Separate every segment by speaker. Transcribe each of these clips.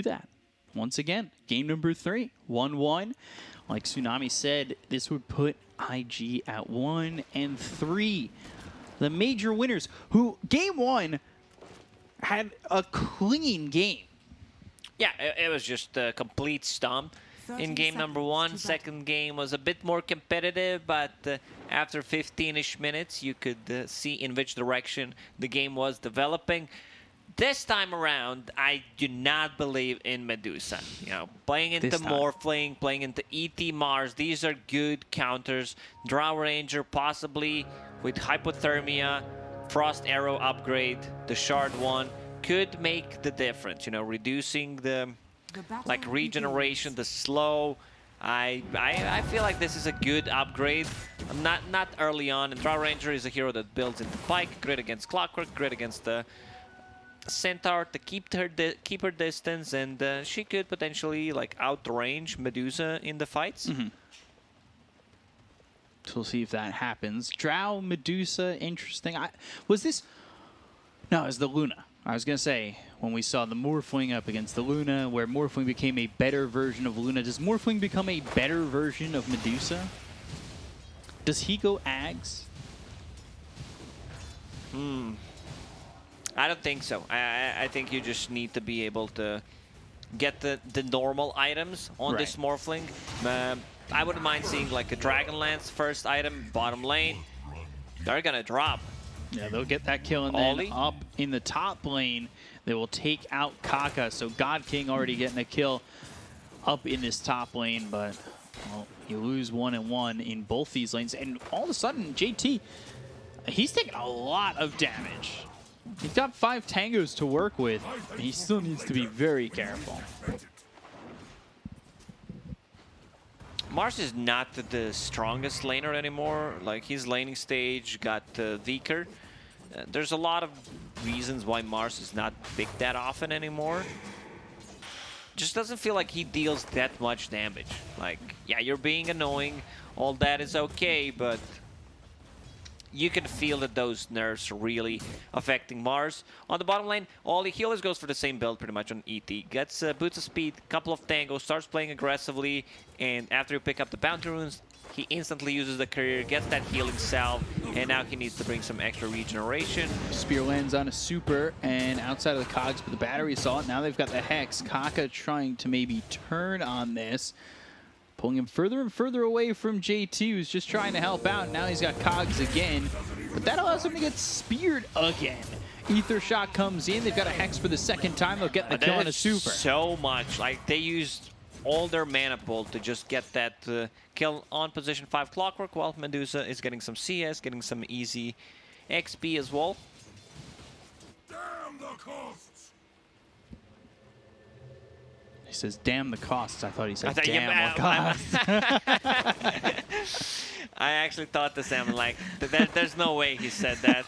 Speaker 1: that. Once again, game number 3, 1-1. Like Tsunami said, this would put IG at 1 and 3. The major winners who, game 1, had a clean game.
Speaker 2: Yeah, it was just a complete stomp in game number 1. Second game was a bit more competitive, but after 15-ish minutes, you could see in which direction the game was developing. This time around, I do not believe in Medusa. You know, playing into Morphling, playing into ET Mars, these are good counters. Drow Ranger possibly with Hypothermia, Frost Arrow upgrade, the Shard one could make the difference. You know, reducing the like regeneration, the slow. I feel like this is a good upgrade. Not early on. And Drow Ranger is a hero that builds into Pike, great against Clockwork, great against the Centaur to keep her distance, and she could potentially like outrange Medusa in the fights.
Speaker 1: So we'll see if that happens. Drow, Medusa, interesting. Was this? No, it was the Luna. I was gonna say when we saw the Morphling up against the Luna, where Morphling became a better version of Luna. Does Morphling become a better version of Medusa? Does he go Ags?
Speaker 2: I don't think so. I think you just need to be able to get the normal items on this Morphling. I wouldn't mind seeing like a Dragonlance first item, bottom lane. They're gonna drop.
Speaker 1: Yeah, they'll get that kill, and then up in the top lane, they will take out Kaka. So God King already getting a kill up in this top lane, but well, you lose 1 and 1 in both these lanes, and all of a sudden, JT, he's taking a lot of damage. He's got 5 tangos to work with, and he still needs to be very careful.
Speaker 2: Mars is not the strongest laner anymore. Like, his laning stage got weaker. There's a lot of reasons why Mars is not picked that often anymore. Just doesn't feel like he deals that much damage. Like, yeah, you're being annoying. All that is okay, but you can feel that those nerfs are really affecting Mars. On the bottom lane, he always goes for the same build pretty much on ET. Gets boots of speed, couple of tangos, starts playing aggressively, and after you pick up the bounty runes, he instantly uses the career, gets that healing salve, and now he needs to bring some extra regeneration.
Speaker 1: Spear lands on a super, and outside of the cogs, but the battery assault, now they've got the Hex. Kaka trying to maybe turn on this, pulling him further and further away from JT, who's just trying to help out. Now he's got cogs again, but that allows him to get speared again. Ether Shot comes in. They've got a Hex for the second time. They'll get the kill on a super.
Speaker 2: So much. Like, they used all their mana pool to just get that kill on position 5 Clockwork, while Medusa is getting some CS, getting some easy XP as well.
Speaker 3: Damn the costs!
Speaker 1: He says, damn the costs. I thought he said, damn the costs.
Speaker 2: I actually thought the same. Like, there's no way he said that.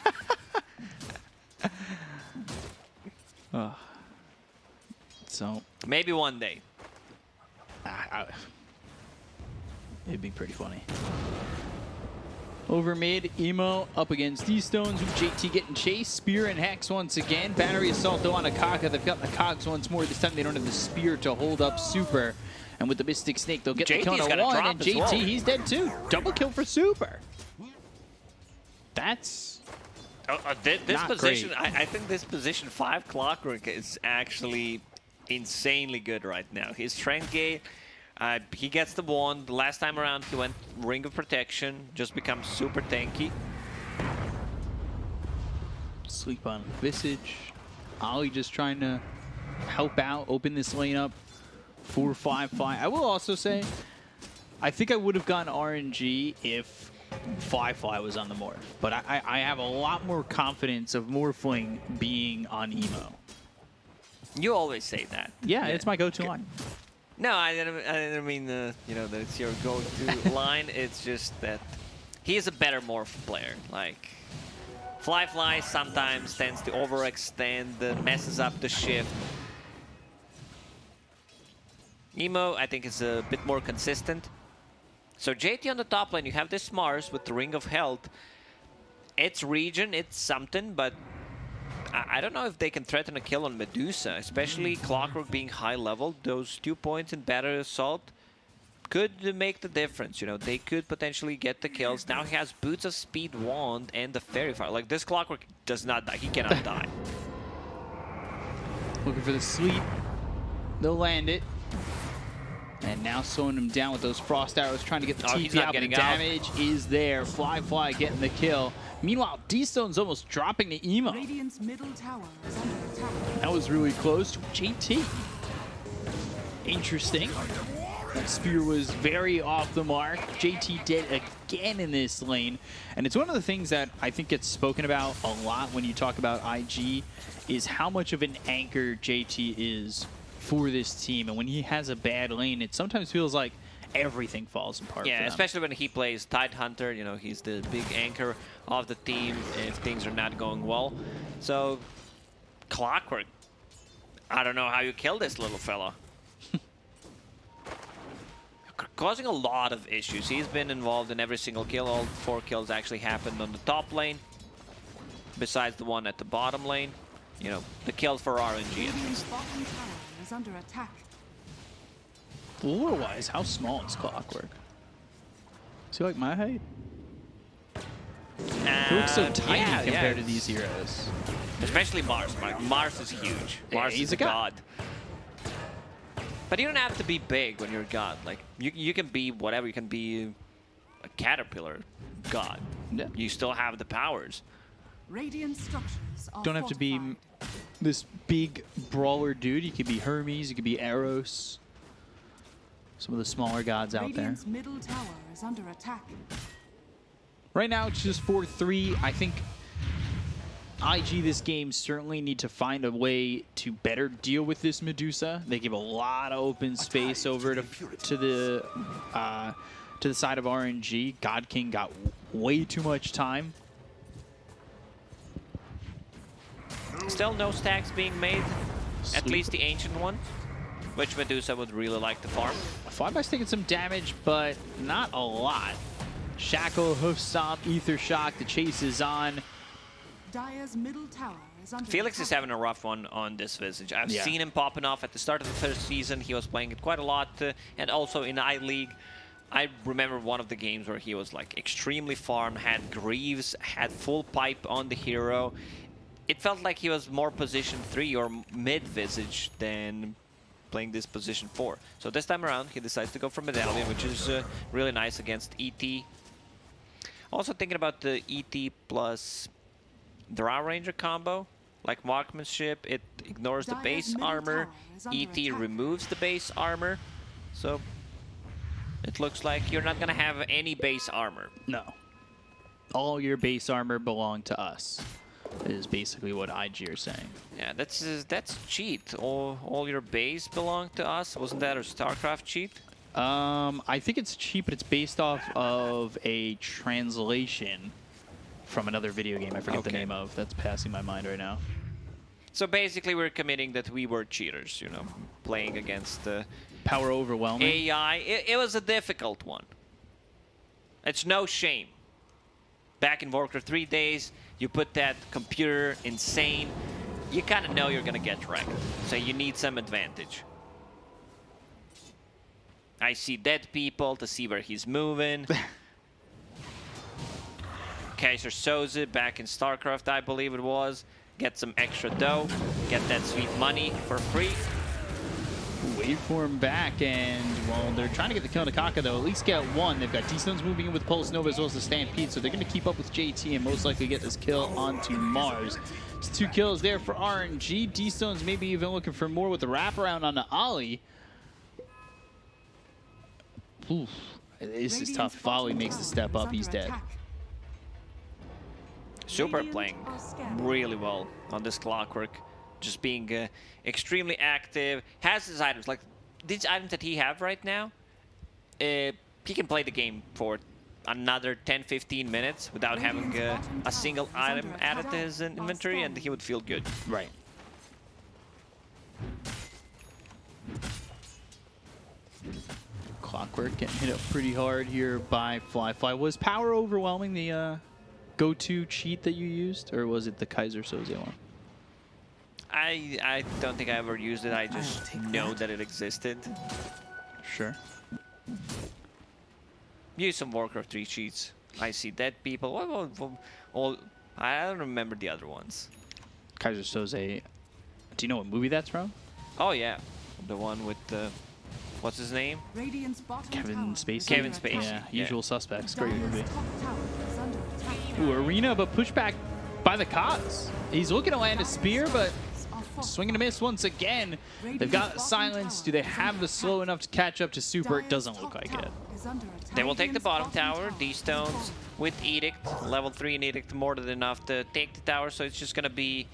Speaker 1: So
Speaker 2: maybe one day.
Speaker 1: It'd be pretty funny. Over mid, Emo up against D-Stones with JT getting chased. Spear and Hex once again. Battery Assault though on a Kaka. They've got the cogs once more. This time they don't have the Spear to hold up Super. And with the Mystic Snake, they'll get the kill on a 1. And JT, he's dead too. Double kill for Super. That's
Speaker 2: this position. I think this position 5 Clockwork is actually insanely good right now. His strength gate. He gets the wand. The last time around, he went Ring of Protection, just becomes super tanky.
Speaker 1: Sleep on Visage. Ollie just trying to help out, open this lane up. 4-5-5. I will also say, I think I would have gotten RNG if Fly was on the Morph. But I have a lot more confidence of Morphling being on Emo.
Speaker 2: You always say that.
Speaker 1: Yeah, it's my go-to line.
Speaker 2: No, I didn't mean you know, that it's your go-to line. It's just that he is a better Morph player. Like, Fly sometimes tends to overextend, messes up the shift. Emo, I think, is a bit more consistent. So JT on the top lane, you have this Mars with the Ring of Health. It's regen, it's something, but I don't know if they can threaten a kill on Medusa, especially Clockwork being high level. Those 2 points in Battery Assault could make the difference. You know, they could potentially get the kills. Now he has Boots of Speed Wand and the Fairy Fire. Like, this Clockwork does not die. He cannot die.
Speaker 1: Looking for the sweep. They'll land it. And now slowing him down with those frost arrows, trying to get the TP out. The damage is there. Fly getting the kill. Meanwhile, D-Stone's almost dropping the emo.
Speaker 4: Radiant's middle tower is under attack.
Speaker 1: That was really close. JT. Interesting. That spear was very off the mark. JT dead again in this lane. And it's one of the things that I think gets spoken about a lot when you talk about IG is how much of an anchor JT is for this team. And when he has a bad lane, it sometimes feels like everything falls apart.
Speaker 2: Yeah, especially when he plays Tidehunter. You know, he's the big anchor of the team if things are not going well. So, Clockwork, I don't know how you kill this little fella. Causing a lot of issues. He's been involved in every single kill. All 4 kills actually happened on the top lane, besides the one at the bottom lane. You know, the kills for RNG at least.
Speaker 4: Bottom tower is under attack.
Speaker 1: Lore-wise, how small is Clockwork? Is he like my height? He looks so tiny compared to these heroes.
Speaker 2: Especially Mars. Mars is huge. Mars
Speaker 1: he's
Speaker 2: is a god. But you don't have to be big when you're a god. Like, you can be whatever. You can be a caterpillar god.
Speaker 1: Yeah.
Speaker 2: You still have the powers.
Speaker 4: Radiant structures are
Speaker 1: Don't have to be this big brawler dude. You could be Hermes, you could be Eros. Some of the smaller gods out there.
Speaker 4: Radiant's middle tower is under attack.
Speaker 1: Right now it's just 4-3. I think IG this game certainly need to find a way to better deal with this Medusa. They give a lot of open space over to the side of RNG. God King got way too much time.
Speaker 2: Still no stacks being made, at least the ancient one, which Medusa would really like to farm.
Speaker 1: Flyby's taking some damage, but not a lot. Shackle, Hoof Stomp, Ether Shock, the chase is on.
Speaker 4: Dire's middle tower is under
Speaker 2: Felix
Speaker 4: attack.
Speaker 2: is having a rough one on this Visage. I've seen him popping off at the start of the first season. He was playing it quite a lot, and also in I-League. I remember one of the games where he was like extremely farmed, had Greaves, had full pipe on the hero. It felt like he was more position 3 or mid Visage than playing this position 4. So this time around, he decides to go for Medallion, which is really nice against ET. Also thinking about the ET plus Drow Ranger combo. Like Marksmanship, it ignores the base armor. ET removes the base armor. So it looks like you're not going to have any base armor.
Speaker 1: No. All your base armor belong to us, is basically what IG are saying.
Speaker 2: Yeah, that's cheat. All your base belong to us. Wasn't that a StarCraft cheat?
Speaker 1: I think it's cheap, but it's based off of a translation from another video game I forget the name of. That's passing my mind right now.
Speaker 2: So basically we're committing that we were cheaters, you know, playing against
Speaker 1: Power overwhelming.
Speaker 2: AI. It was a difficult one. It's no shame. Back in Warcraft 3 days, you put that computer insane, you kind of know you're going to get wrecked. So you need some advantage. I see dead people to see where he's moving. Kaiser Soze back in StarCraft, I believe it was. Get some extra dough. Get that sweet money for free.
Speaker 1: Wait for him back, and, well, they're trying to get the kill to Kaka, though. At least get one. They've got D-Stones moving in with Pulse Nova as well as the Stampede, so they're going to keep up with JT and most likely get this kill onto Mars. It's 2 kills there for RNG. D-Stones maybe even looking for more with the wraparound on the Ollie. Oof. This is tough. Folly makes the step up. He's dead.
Speaker 2: Super playing really well on this Clockwork. Just being extremely active. Has his items. Like, these items that he have right now, he can play the game for another 10-15 minutes without having a single item added to his inventory, and he would feel good.
Speaker 1: Right. Clockwork getting hit up pretty hard here by Fly. Was power overwhelming the go-to cheat that you used, or was it the Kaiser Soze one?
Speaker 2: I don't think I ever used it. I just know that it existed.
Speaker 1: Sure.
Speaker 2: Use some Warcraft 3 cheats. I see dead people. I don't remember the other ones.
Speaker 1: Kaiser Soze. Do you know what movie that's from?
Speaker 2: Oh yeah, the one with the what's his name?
Speaker 4: Radiant's bottom
Speaker 1: Kevin
Speaker 4: tower
Speaker 1: Spacey.
Speaker 4: is
Speaker 2: Kevin
Speaker 4: under
Speaker 2: Spacey.
Speaker 4: attack.
Speaker 1: Yeah, Usual Suspects. Great
Speaker 4: Dire's
Speaker 1: movie.
Speaker 4: top tower is under attack.
Speaker 1: Ooh, Arena, but pushed back by the Cots. He's looking to land a spear, but swinging a miss once again. They've got silence. Do they have the slow enough to catch up to Super? It doesn't look like it.
Speaker 2: They will take the bottom tower. These stones with Edict, level 3 and Edict more than enough to take the tower. So it's just gonna be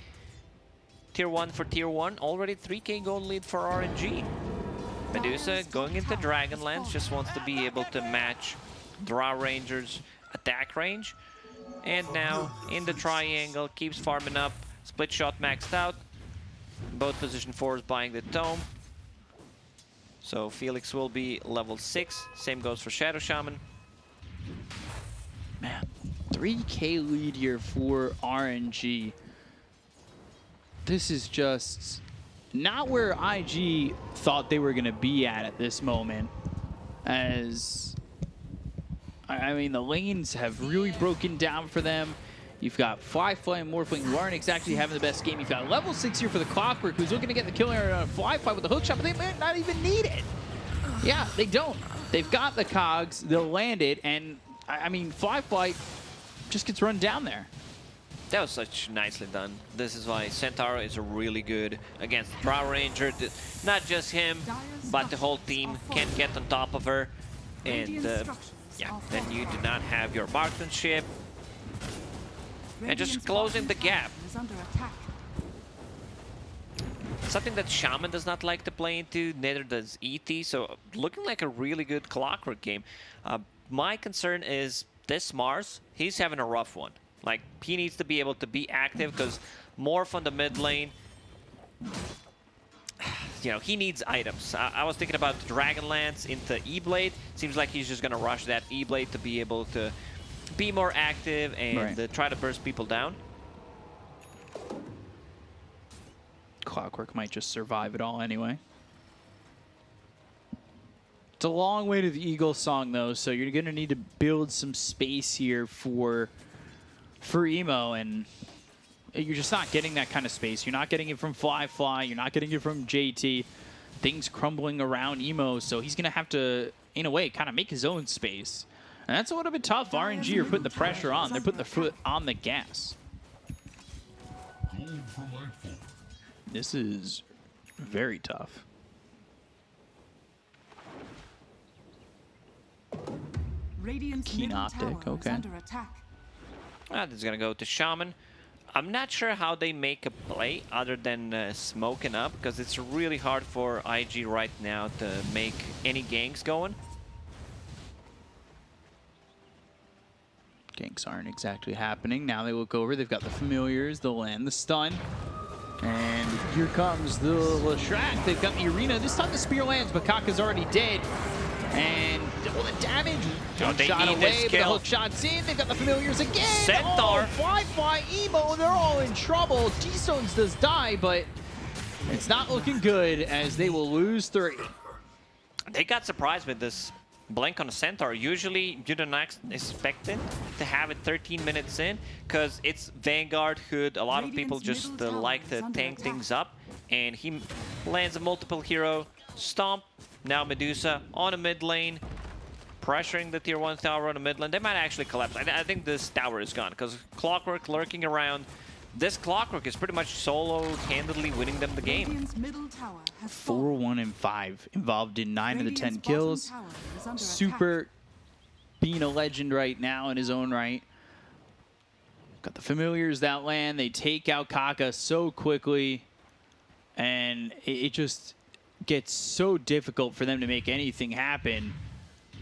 Speaker 2: tier 1 for tier 1. Already 3k gold lead for RNG. Medusa going into Dragonlance, just wants to be able to match Drow Ranger's attack range. And now in the triangle, keeps farming up. Split shot maxed out. Both position 4s buying the tome. So Felix will be level 6. Same goes for Shadow Shaman.
Speaker 1: Man, 3k lead here for RNG. This is just not where IG thought they were going to be at this moment. As, I mean, the lanes have really broken down for them. You've got Fly and Morphling who aren't exactly having the best game. You've got level 6 here for the Clockwork, who's looking to get the kill area on a Fly with the hook shot, but they might not even need it. Yeah, they don't. They've got the cogs, they'll land it, and I mean, Fly just gets run down there.
Speaker 2: That was such nicely done. This is why Centaur is really good against Drow Ranger. Not just him, but the whole team can get on top of her. And yeah, then you do not have your marksmanship. And just closing the gap. Something that Shaman does not like to play into, neither does ET. So looking like a really good Clockwork game. My concern is this Mars, he's having a rough one. Like, he needs to be able to be active because Morph on the mid lane, you know, he needs items. I was thinking about Dragonlance into E-Blade. Seems like he's just going to rush that E-Blade to be able to be more active and try to burst people down.
Speaker 1: Clockwork might just survive it all anyway. It's a long way to the Eagle song, though, so you're going to need to build some space here for Emo, and you're just not getting that kind of space. You're not getting it from Fly. You're not getting it from JT. Things crumbling around Emo, so he's going to have to, in a way, kind of make his own space. And that's a little bit tough. RNG are putting the pressure on. They're putting their foot on the gas. This is very tough. Keen optic, okay.
Speaker 2: This is gonna go to Shaman. I'm not sure how they make a play other than smoking up, because it's really hard for IG right now to make any ganks going.
Speaker 1: Ganks aren't exactly happening. Now they look over. They've got the familiars. They'll land the stun. And here comes the Leshrac. They've got the arena. This time the spear lands, but Kaka's already dead. And well, the damage, one shot away, but the hook shot's in. They've got the familiars again.
Speaker 2: Centaur.
Speaker 1: Oh, Fly, Emo, they're all in trouble. D-Stones does die, but it's not looking good as they will lose 3.
Speaker 2: They got surprised with this blank on a Centaur. Usually you don't expect it to have it 13 minutes in, because it's Vanguard Hood. A lot of people just like to tank things up, and he lands a multiple hero stomp. Now Medusa on a mid lane, pressuring the tier 1 tower on the mid lane. They might actually collapse. I think this tower is gone because Clockwork lurking around. This Clockwork is pretty much solo-handedly winning them the game.
Speaker 1: 4-1-5, involved in 9 of the 10 kills. Super being a legend right now in his own right. Got the familiars that land. They take out Kaka so quickly, and it just gets so difficult for them to make anything happen.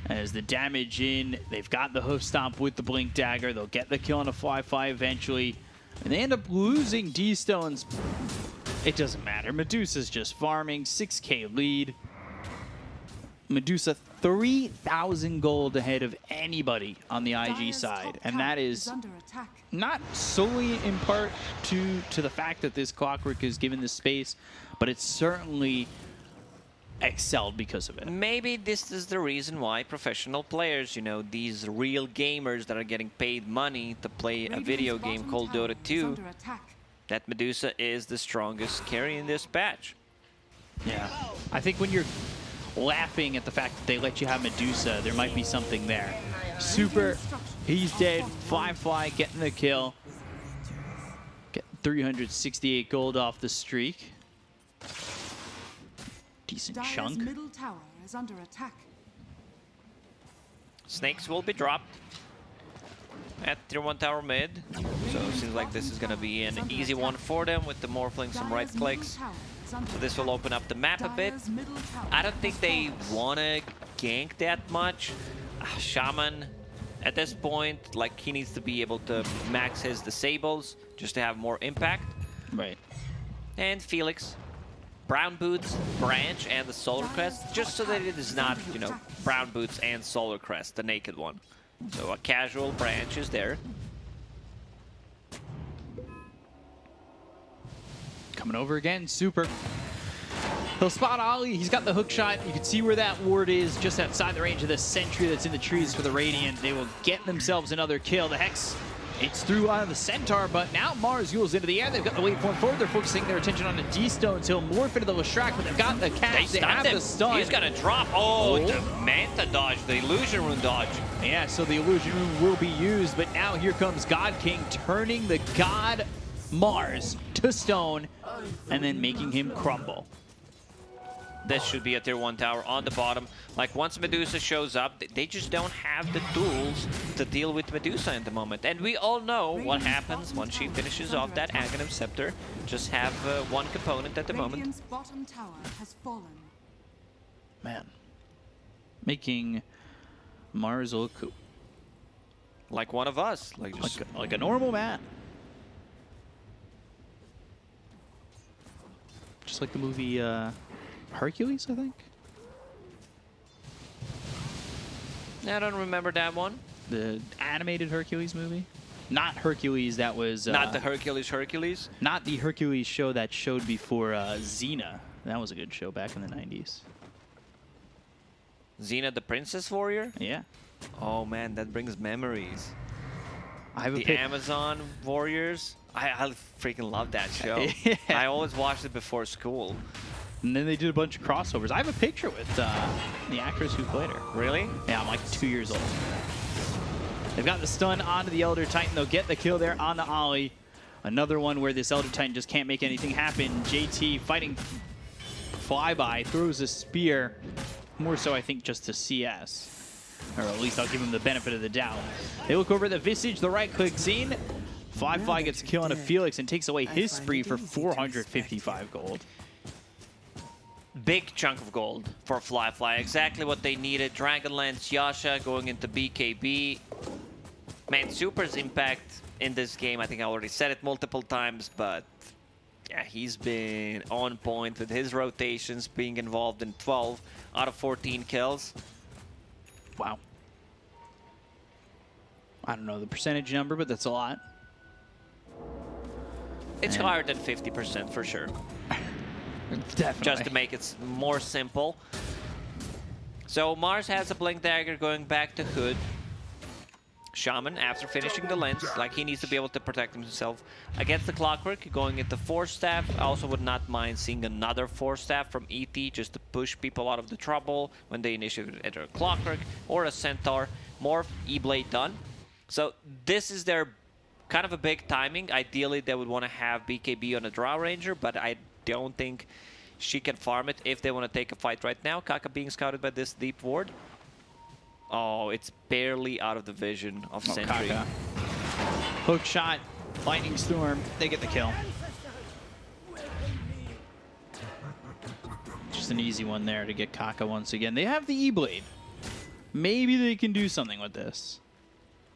Speaker 1: As the damage in, they've got the hoof stomp with the blink dagger. They'll get the kill on a Fly eventually. And they end up losing D-Stones. It doesn't matter. Medusa's just farming. 6k lead. Medusa 3,000 gold ahead of anybody on the IG
Speaker 4: Dire's
Speaker 1: side,
Speaker 4: top
Speaker 1: and
Speaker 4: tower
Speaker 1: that is
Speaker 4: under attack.
Speaker 1: not solely in part to the fact that this Clockwork is given this space, but it's certainly excelled because of it.
Speaker 2: Maybe this is the reason why professional players, you know, these real gamers that are getting paid money to play a video game
Speaker 4: Radiant's
Speaker 2: called
Speaker 4: bottom
Speaker 2: Dota
Speaker 4: tower is
Speaker 2: 2,
Speaker 4: under attack.
Speaker 2: that Medusa is the strongest carry in this patch.
Speaker 1: Yeah. I think when you're laughing at the fact that they let you have Medusa, there might be something there. Super, he's dead. Fly getting the kill. Get 368 gold off the streak. Decent
Speaker 4: Dire's
Speaker 1: chunk.
Speaker 4: middle tower is under attack.
Speaker 2: Snakes will be dropped at tier 1 tower mid. So it seems like this is going to be an easy one for them with the Morphling, some right
Speaker 4: Dire's
Speaker 2: clicks.
Speaker 4: middle tower is under
Speaker 2: So this will open up the map a bit.
Speaker 4: Dire's middle tower
Speaker 2: I don't think
Speaker 4: has
Speaker 2: they
Speaker 4: fallen.
Speaker 2: want to gank that much. Shaman, at this point, like, he needs to be able to max his disables just to have more impact.
Speaker 1: Right.
Speaker 2: And Felix, Brown Boots, Branch, and the Solar Crest, just so that it is not, you know, Brown Boots and Solar Crest, the naked one. So a casual Branch is there.
Speaker 1: Coming over again, Super. He'll spot Ollie. He's got the hook shot. You can see where that ward is, just outside the range of the sentry that's in the trees for the Radiant. They will get themselves another kill. The Hex, it's through out of the Centaur, but now Mars Yule's into the air. They've got the waypoint forward. They're focusing their attention on the D-Stones. He'll morph into the Leshrac, but they've got the catch. They have the stun.
Speaker 2: He's gonna drop. Oh, the Manta dodge, the Illusion Rune dodge.
Speaker 1: Yeah, so the Illusion Rune will be used, but now here comes God King, turning the God Mars to stone, and then making him crumble.
Speaker 2: This should be a tier 1 tower on the bottom. Like, once Medusa shows up, they just don't have the tools to deal with Medusa at the moment. And we all know what happens once she finishes off that Aghanim Scepter. Just have one component at the moment.
Speaker 4: Radiant's bottom tower has fallen.
Speaker 1: Man. Making Mars look
Speaker 2: Like one of us.
Speaker 1: like a normal man. Just like the movie Hercules, I think.
Speaker 2: I don't remember that one.
Speaker 1: The animated Hercules movie. Not Hercules, that was...
Speaker 2: Not the Hercules.
Speaker 1: Not the Hercules show that showed before Xena. That was a good show back in the 90s.
Speaker 2: Xena the Princess Warrior?
Speaker 1: Yeah.
Speaker 2: Oh man, that brings memories.
Speaker 1: I have a
Speaker 2: The
Speaker 1: pic.
Speaker 2: Amazon Warriors. I freaking love that show.
Speaker 1: Yeah.
Speaker 2: I always watched it before school.
Speaker 1: And then they did a bunch of crossovers. I have a picture with the actress who played her.
Speaker 2: Really?
Speaker 1: Yeah, I'm like 2 years old. They've got the stun onto the Elder Titan. They'll get the kill there on the Ollie. Another one where this Elder Titan just can't make anything happen. JT fighting Flyby, throws a spear. More so, I think, just to CS. Or at least I'll give him the benefit of the doubt. They look over at the Visage, the right-click Zine. Fly gets a kill on a Felix and takes away his spree for 455 gold.
Speaker 2: Big chunk of gold for Fly. Exactly what they needed. Dragonlance, Yasha going into BKB. Man, Super's impact in this game, I think I already said it multiple times, but yeah, he's been on point with his rotations, being involved in 12 out of 14 kills.
Speaker 1: Wow. I don't know the percentage number, but that's a lot.
Speaker 2: It's higher than 50% for sure.
Speaker 1: Definitely.
Speaker 2: Just to make it more simple. So Mars has a Blink Dagger going back to Hood. Shaman, after finishing the lens, like, he needs to be able to protect himself against the Clockwork, going into Force Staff. I also would not mind seeing another Force Staff from ET just to push people out of the trouble when they initiate either a Clockwork or a Centaur. Morph, E-Blade done. So this is their kind of a big timing. Ideally, they would want to have BKB on a Drow Ranger, but I don't think she can farm it if they want to take a fight right now. Kaka being scouted by this deep ward. Oh, it's barely out of the vision of Sentry.
Speaker 1: Kaka. Hook shot, Lightning Storm, they get the kill. Just an easy one there to get Kaka once again. They have the E-Blade. Maybe they can do something with this.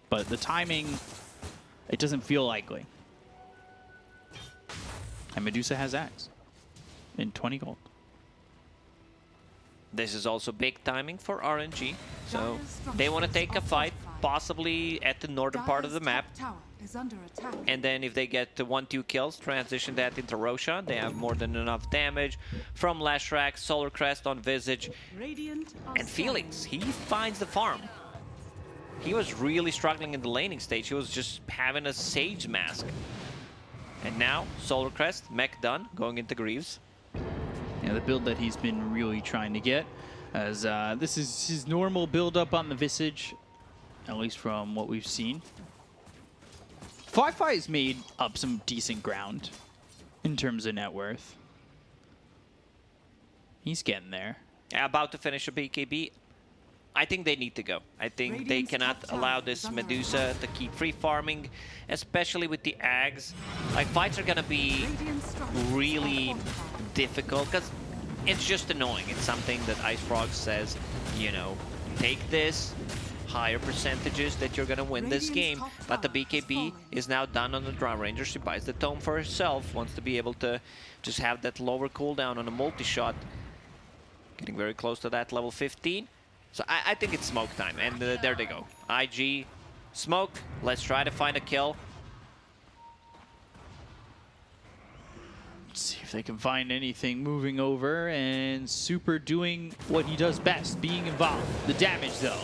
Speaker 1: But the timing, it doesn't feel likely. And Medusa has Axe in 20 gold.
Speaker 2: This is also big timing for RNG. So they want to take a fight, possibly at the northern part of the map.
Speaker 4: Tower is under attack.
Speaker 2: And then if they get 1-2 kills, transition that into Roshan. They have more than enough damage from Lashrak, Solar Crest on Visage,
Speaker 4: Radiant are
Speaker 2: and Felix. He finds the farm. He was really struggling in the laning stage. He was just having a Sage Mask. And now, Solar Crest, mech done, going into Greaves.
Speaker 1: Yeah, the build that he's been really trying to get, as this is his normal build up on the Visage, at least from what we've seen. Fi-Fi has made up some decent ground in terms of net worth. He's getting there.
Speaker 2: About to finish a BKB. I think they need to go. I think they cannot allow this Medusa to keep free farming, especially with the Ags. Like, fights are gonna be really difficult because it's just annoying. It's something that Ice Frog says, you know, take this, higher percentages that you're gonna win this game. But the BKB is now done on the Drow Ranger. She buys the tome for herself, wants to be able to just have that lower cooldown on a multi-shot. Getting very close to that level 15. So I think it's smoke time, and there they go. IG, smoke, let's try to find a kill.
Speaker 1: Let's see if they can find anything moving over, and Super doing what he does best, being involved. The damage, though.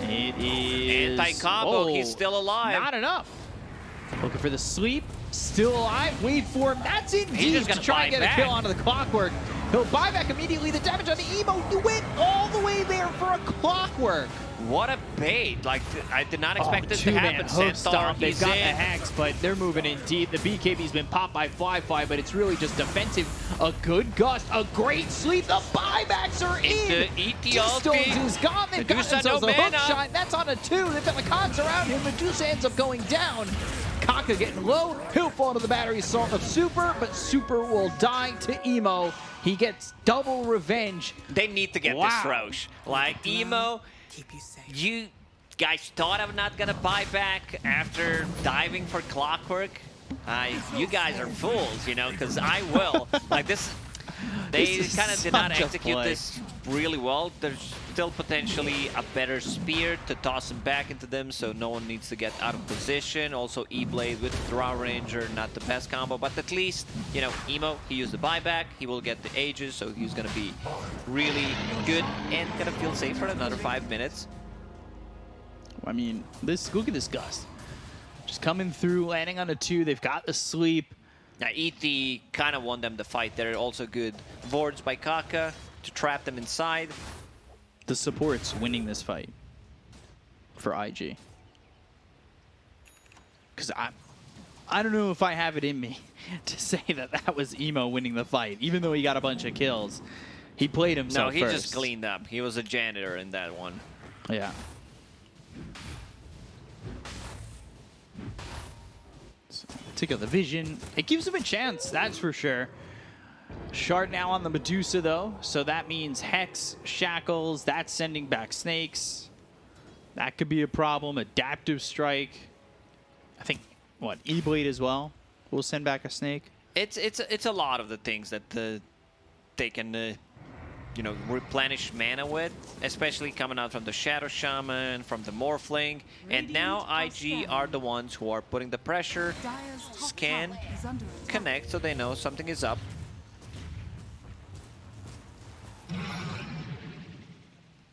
Speaker 1: It is...
Speaker 2: Anti-combo, he's still alive.
Speaker 1: Not enough. Looking for the sleep, still alive, wait for him. That's indeed to try and get a kill onto the Clockwork. He'll buy back immediately. The damage on the Emo, you went all the way there for a Clockwork.
Speaker 2: What a bait. Like, I did not expect this to happen. Centaur,
Speaker 1: they've got the Hex, but they're moving in deep. The BKB's been popped by Fly, but it's really just defensive. A good gust, a great sleep. The buybacks are in.
Speaker 2: Eat the ulti.
Speaker 1: Stones is gone. They've got themselves a hook shot. That's on a 2. They've got the cogs around him. Medusa ends up going down. Kaka getting low. He'll fall to the battery assault of Super, but Super will die to Emo. He gets double revenge.
Speaker 2: They need to get this Roche. Like, Emo, you guys thought I'm not gonna buy back after diving for Clockwork? You guys are fools, you know, because I will. Like, this, they kind of did not execute this really well. There's still potentially a better spear to toss him back into them, so no one needs to get out of position. Also, E-Blade with Drow Ranger, not the best combo, but at least, you know, Emo, he used the buyback, he will get the Aegis, so he's gonna be really good and gonna feel safe for another 5 minutes.
Speaker 1: I mean, look at this gust. Just coming through, landing on a 2, they've got the sleep.
Speaker 2: Now, ET kind of won them the fight. They're also good wards by Kaka to trap them inside.
Speaker 1: The support's winning this fight for IG. Because I don't know if I have it in me to say that that was Emo winning the fight, even though he got a bunch of kills. He played himself
Speaker 2: first. No, he
Speaker 1: first.
Speaker 2: just cleaned up. He was a janitor in that one.
Speaker 1: Yeah. So, take out the vision. It gives him a chance, that's for sure. Shard now on the Medusa, though, so that means Hex, Shackles, that's sending back Snakes. That could be a problem. Adaptive Strike. I think, what, E-Blade as well will send back a Snake?
Speaker 2: It's a lot of the things that they can, you know, replenish mana with, especially coming out from the Shadow Shaman, from the Morphling, and now IG are the ones who are putting the pressure, scan, connect, so they know something is up.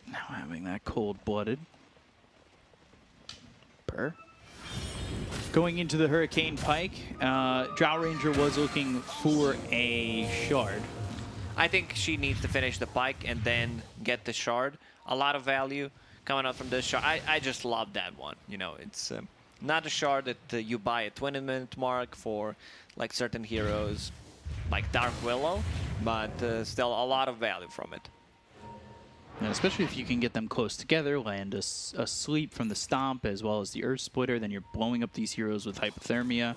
Speaker 1: Now having that cold-blooded. Purr. Going into the Hurricane Pike, Drow Ranger was looking for a Shard.
Speaker 2: I think she needs to finish the Pike and then get the Shard. A lot of value coming out from this Shard. I just love that one. You know, it's not a Shard that you buy at 20-minute mark for like certain heroes like Dark Willow, but still a lot of value from it.
Speaker 1: And especially if you can get them close together, land a sleep from the Stomp as well as the Earth Splitter, then you're blowing up these heroes with Hypothermia.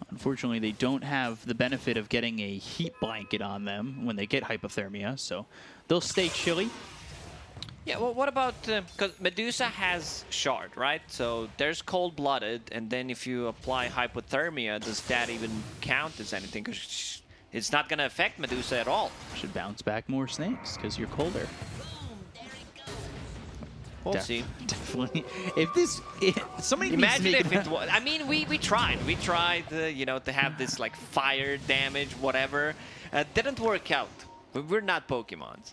Speaker 1: Unfortunately, they don't have the benefit of getting a heat blanket on them when they get Hypothermia, so they'll stay chilly.
Speaker 2: Yeah, well, what about, because Medusa has Shard, right? So there's Cold-Blooded, and then if you apply Hypothermia, does that even count as anything? Because it's not going to affect Medusa at all.
Speaker 1: Should bounce back more snakes because you're colder.
Speaker 2: We'll see.
Speaker 1: Definitely. If somebody
Speaker 2: Imagine
Speaker 1: needs to
Speaker 2: if
Speaker 1: make
Speaker 2: it was. I mean, we tried. We tried, you know, to have this like fire damage, whatever. Didn't work out. We're not Pokemons.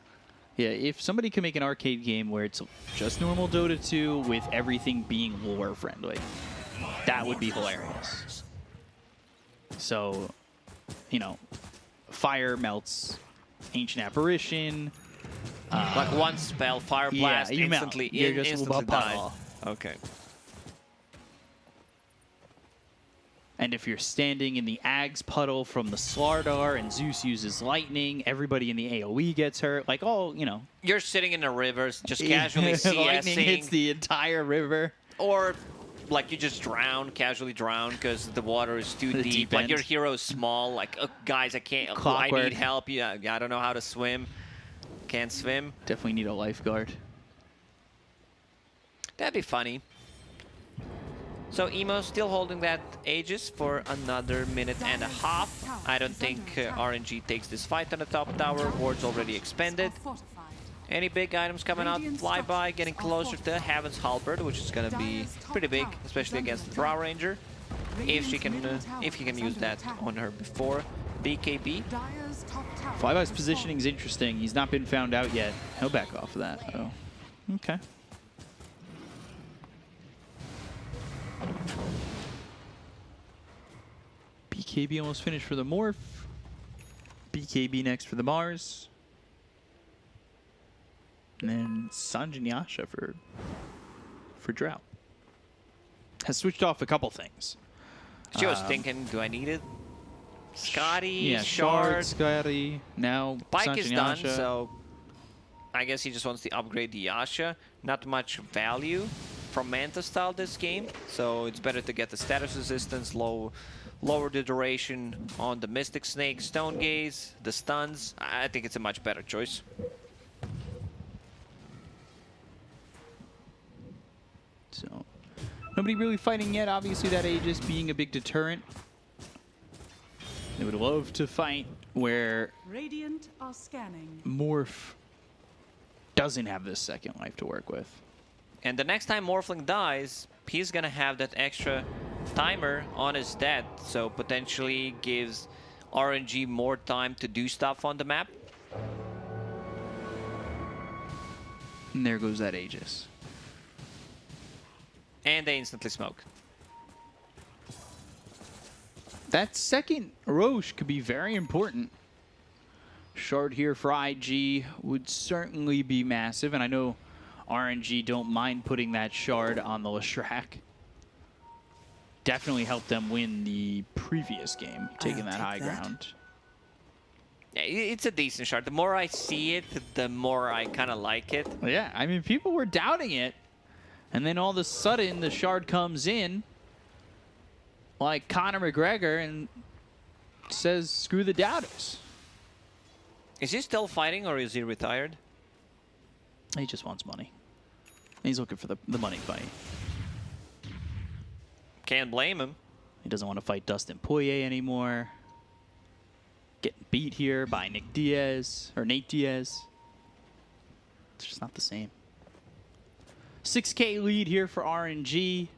Speaker 1: Yeah, if somebody can make an arcade game where it's just normal Dota 2 with everything being lore friendly, that would be hilarious. So, you know, fire melts Ancient Apparition.
Speaker 2: Like one spell, Fire Blast,
Speaker 1: you melt.
Speaker 2: instantly,
Speaker 1: You're just
Speaker 2: instantly died.
Speaker 1: puddle.
Speaker 2: Okay.
Speaker 1: And if you're standing in the Ags puddle from the Slardar and Zeus uses lightning, everybody in the AoE gets hurt. Like, all, you know.
Speaker 2: You're sitting in a river, just casually
Speaker 1: lightning
Speaker 2: CSing.
Speaker 1: hits the entire river.
Speaker 2: Or, like, you just drown, casually drown, because the water is too
Speaker 1: The
Speaker 2: deep.
Speaker 1: deep
Speaker 2: Like,
Speaker 1: end.
Speaker 2: your hero is small. Like, I can't, I
Speaker 1: Clockwork.
Speaker 2: need help. Yeah, I don't know how to swim. Can't swim.
Speaker 1: Definitely need a lifeguard.
Speaker 2: That'd be funny. So Emo still holding that Aegis for another minute and a half. I don't think RNG takes this fight on the top tower. Ward's already expended. Any big items coming out? Flyby, getting closer to Heaven's Halberd, which is gonna be pretty big, especially against the Drow Ranger. If he can use that on her before BKB.
Speaker 1: Flyby's positioning is interesting. He's not been found out yet. He'll back off of that. Oh, okay. BKB almost finished for the Morph. BKB next for the Mars. And then Sanjin Yasha for Drought. Has switched off a couple things.
Speaker 2: She was thinking, do I need it? Scotty,
Speaker 1: Yeah,
Speaker 2: Shard.
Speaker 1: Scotty. Now
Speaker 2: Pike
Speaker 1: Sanjin
Speaker 2: is done,
Speaker 1: Yasha.
Speaker 2: so I guess he just wants to upgrade the Yasha. Not much value from Manta style this game, so it's better to get the status resistance, lower the duration on the Mystic Snake, Stone Gaze, the stuns. I think it's a much better choice.
Speaker 1: So nobody really fighting yet. Obviously, that Aegis being a big deterrent. They would love to fight where
Speaker 4: Radiant are scanning.
Speaker 1: Morph doesn't have this second life to work with.
Speaker 2: And the next time Morphling dies, he's gonna have that extra timer on his death, so potentially gives RNG more time to do stuff on the map.
Speaker 1: And there goes that Aegis.
Speaker 2: And they instantly smoke.
Speaker 1: That second Roche could be very important. Shard here for IG would certainly be massive, and I know RNG don't mind putting that Shard on the Leshrac. Definitely helped them win the previous game, taking that high ground.
Speaker 2: Yeah, it's a decent Shard. The more I see it, the more I kind of like it.
Speaker 1: Yeah, I mean, people were doubting it, and then all of a sudden the Shard comes in like Conor McGregor and says, screw the doubters.
Speaker 2: Is he still fighting or is he retired?
Speaker 1: He just wants money. He's looking for the money fight.
Speaker 2: Can't blame him.
Speaker 1: He doesn't want to fight Dustin Poirier anymore. Getting beat here by Nate Diaz. It's just not the same. 6K lead here for RNG.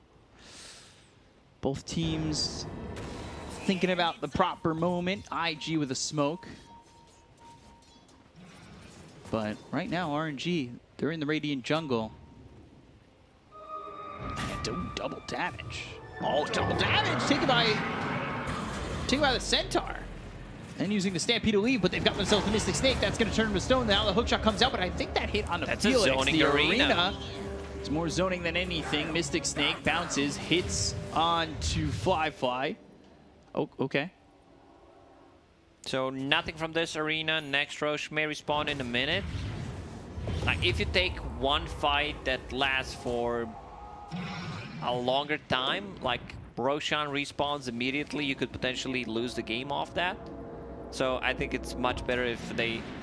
Speaker 1: Both teams thinking about the proper moment. IG with a smoke. But right now, RNG, they're in the Radiant jungle. And double damage. Oh, double damage taken by the Centaur. And using the Stampede to leave, but they've got themselves the Mystic Snake. That's going to turn him to stone. Now the hookshot comes out, but I think that hit on the
Speaker 2: That's
Speaker 1: Felix.
Speaker 2: a zoning
Speaker 1: the
Speaker 2: arena.
Speaker 1: It's more zoning than anything. Mystic Snake bounces, hits on to Fly. Oh, okay.
Speaker 2: So nothing from this arena. Next Roche may respawn in a minute. If you take one fight that lasts for a longer time, like Roshan respawns immediately, you could potentially lose the game off that. So I think it's much better if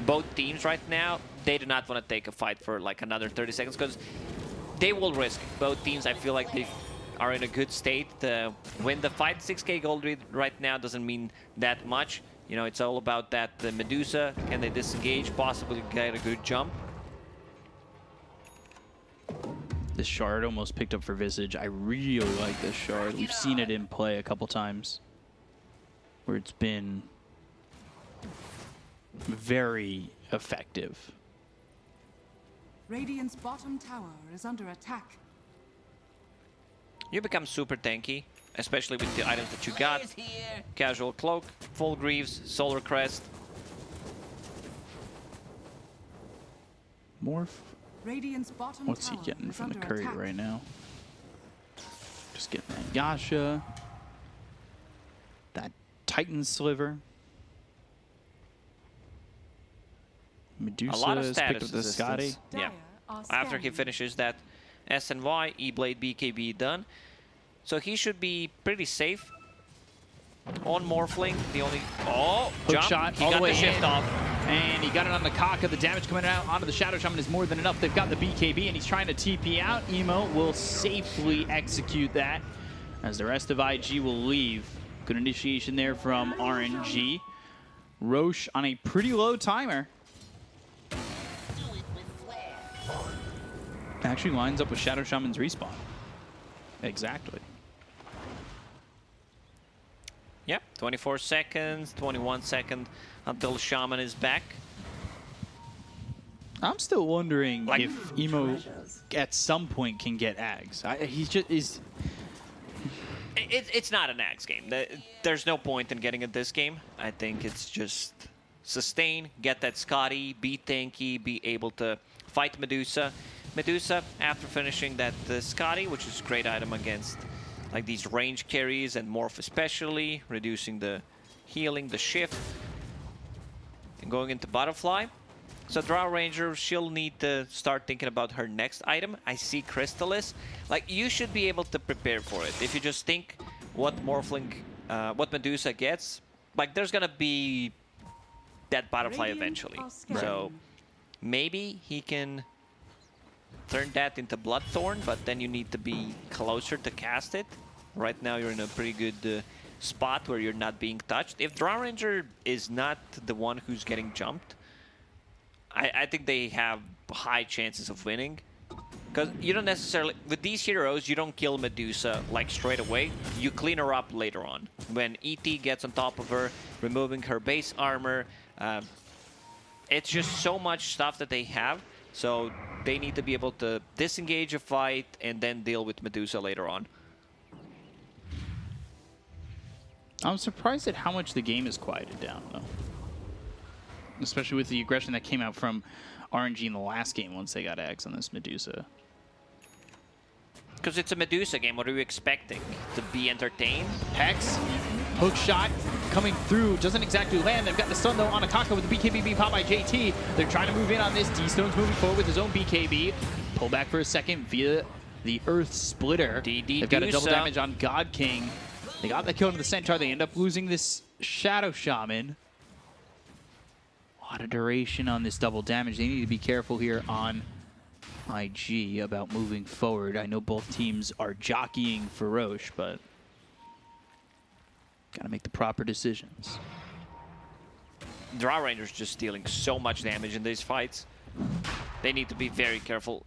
Speaker 2: both teams right now, they do not want to take a fight for like another 30 seconds because they will risk. Both teams, I feel like they are in a good state to win the fight. 6K gold right now doesn't mean that much. You know, it's all about that Medusa. Can they disengage? Possibly get a good jump.
Speaker 1: This shard almost picked up for Visage. I really like this shard. We've seen it in play a couple times where it's been very effective.
Speaker 4: Radiant's bottom tower is under attack.
Speaker 2: You become super tanky, especially with the items that you got. Casual Cloak, Full Greaves, Solar Crest.
Speaker 1: Morph.
Speaker 4: Radiant's bottom
Speaker 1: What's he
Speaker 4: tower
Speaker 1: getting
Speaker 4: is
Speaker 1: from the
Speaker 4: under
Speaker 1: curry
Speaker 4: attack.
Speaker 1: right now? Just getting that Yasha. That Titan Sliver. Medusa
Speaker 2: A lot of
Speaker 1: has
Speaker 2: status
Speaker 1: picked up the
Speaker 2: resistance.
Speaker 1: Scotty.
Speaker 2: Yeah.
Speaker 4: Dire are
Speaker 2: After he
Speaker 4: scanning.
Speaker 2: finishes that SNY, E-Blade, BKB done. So he should be pretty safe. On Morphling, the only... Oh,
Speaker 1: Hook
Speaker 2: jump.
Speaker 1: shot
Speaker 2: He
Speaker 1: all the
Speaker 2: got
Speaker 1: way
Speaker 2: the shift
Speaker 1: in.
Speaker 2: off.
Speaker 1: And he got it on the Kaka. The damage coming out onto the Shadow Shaman is more than enough. They've got the BKB, and he's trying to TP out. Emo will safely execute that as the rest of IG will leave. Good initiation there from RNG. Roche on a pretty low timer. Actually lines up with Shadow Shaman's respawn. Exactly.
Speaker 2: Yep, 24 seconds, 21 seconds until Shaman is back.
Speaker 1: I'm still wondering
Speaker 2: Like-
Speaker 1: if Emo at some point can get Ags. He's just is.
Speaker 2: It's not an Axe game. There's no point in getting it this game. I think it's just sustain, get that Scotty, be tanky, be able to fight Medusa. Medusa, after finishing that Scotty, which is a great item against like these range carries and Morph especially, reducing the healing, the shift, and going into Butterfly. So Drow Ranger, she'll need to start thinking about her next item. I see Crystallis. Like, you should be able to prepare for it. If you just think what Morphling, what Medusa gets, like, there's gonna be that Butterfly
Speaker 4: Radiant
Speaker 2: eventually.
Speaker 4: are scanning.
Speaker 2: So maybe he can turn that into Bloodthorn, but then you need to be closer to cast it. Right now you're in a pretty good spot where you're not being touched. If Drow Ranger is not the one who's getting jumped, I think they have high chances of winning. Because you don't necessarily, with these heroes, you don't kill Medusa like straight away. You clean her up later on. When ET gets on top of her, removing her base armor. It's just so much stuff that they have. So they need to be able to disengage a fight and then deal with Medusa later on.
Speaker 1: I'm surprised at how much the game is quieted down, though. Especially with the aggression that came out from RNG in the last game once they got Ags on this Medusa.
Speaker 2: Because it's a Medusa game, what are you expecting? To be entertained?
Speaker 1: Hex, hook shot coming through, doesn't exactly land. They've got the stun though on Akaka with the BKB pop by JT. They're trying to move in on this. D-Stone's moving forward with his own BKB. Pull back for a second via the Earth Splitter. They've got a double damage on God King. They got the kill to the Centaur. They end up losing this Shadow Shaman. A lot of duration on this double damage. They need to be careful here on IG about moving forward. I know both teams are jockeying for Roche, but gotta make the proper decisions.
Speaker 2: Drow Ranger's just dealing so much damage in these fights. They need to be very careful.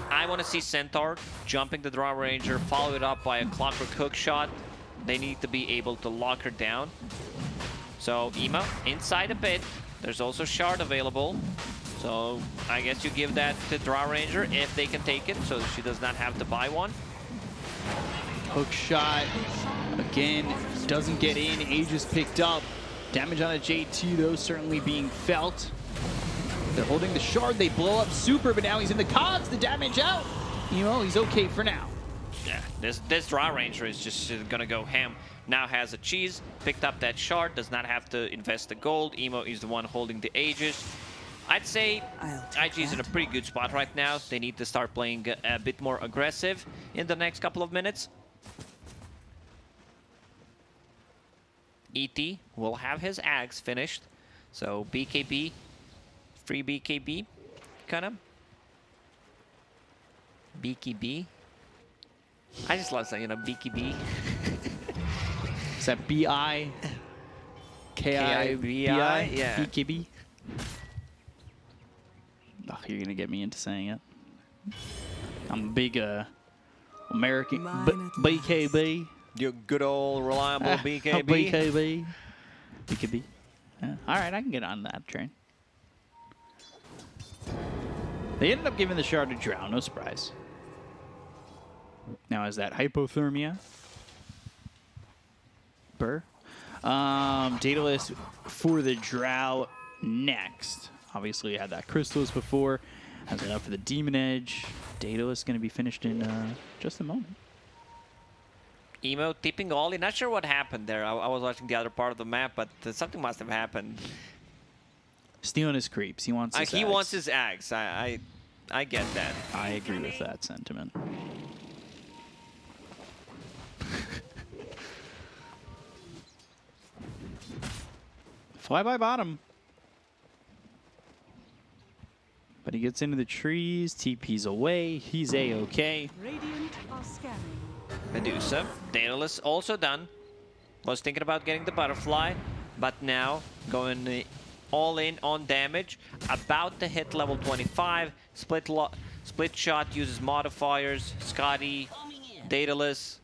Speaker 2: I want to see Centaur jumping the Drow Ranger, follow it up by a Clockwork Hook shot. They need to be able to lock her down. So Ema inside a bit. There's also Shard available. So I guess you give that to Drow Ranger if they can take it, so she does not have to buy one.
Speaker 1: Hook shot, again, doesn't get in. Aegis picked up. Damage on a JT, though, certainly being felt. They're holding the Shard. They blow up Super, but now he's in the cogs. The damage out. You know, he's okay for now.
Speaker 2: Yeah, this Drow Ranger is just gonna go ham. Now has a cheese, picked up that Shard, does not have to invest the gold. Emo is the one holding the Aegis. I'd say IG is in a pretty good spot right now. They need to start playing a bit more aggressive in the next couple of minutes. ET will have his Ags finished. So BKB, free BKB, kind of. BKB. I just love saying, you know, BKB.
Speaker 1: Is that BI? K-I-B-I?
Speaker 2: Yeah.
Speaker 1: BKB? Oh, you're going to get me into saying it. I'm a big American BKB.
Speaker 2: Your good old reliable BKB.
Speaker 1: BKB. BKB. Yeah. All right, I can get on that train. They ended up giving the shard to Drow, no surprise. Now, is that hypothermia? Burr. Daedalus for the Drow next. Obviously, had that Crystallis before. Has enough for the Demon Edge. Daedalus going to be finished in just a moment.
Speaker 2: Emo tipping Ollie. Not sure what happened there. I was watching the other part of the map, but something must have happened.
Speaker 1: Stealing his creeps. He wants his
Speaker 2: He
Speaker 1: Ags.
Speaker 2: wants his Ags. I get that.
Speaker 1: I agree with that sentiment. Fly by bottom. But he gets into the trees, TP's away, he's A-okay.
Speaker 4: Radiant are scanning.
Speaker 2: Medusa. Daedalus also done. Was thinking about getting the butterfly, but now going all in on damage. About to hit level 25. Split shot uses modifiers. Scotty, Daedalus.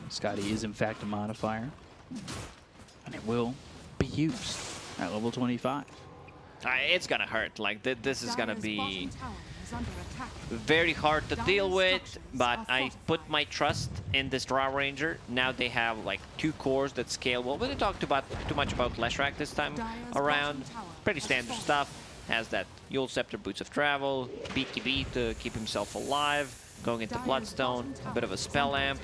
Speaker 1: Scotty is in fact a modifier. And it will be used at level 25.
Speaker 2: It's gonna hurt. Like this is gonna be
Speaker 4: Bottom tower is under attack.
Speaker 2: very hard to deal with, but I put my trust in this Drow Ranger. Now they have like 2 cores that scale well. We didn't talk too much about Leshrac this time around. Pretty standard stuff. Has that Yule Scepter, Boots of Travel, BKB to keep himself alive, going into Bloodstone, a bit of a spell amp.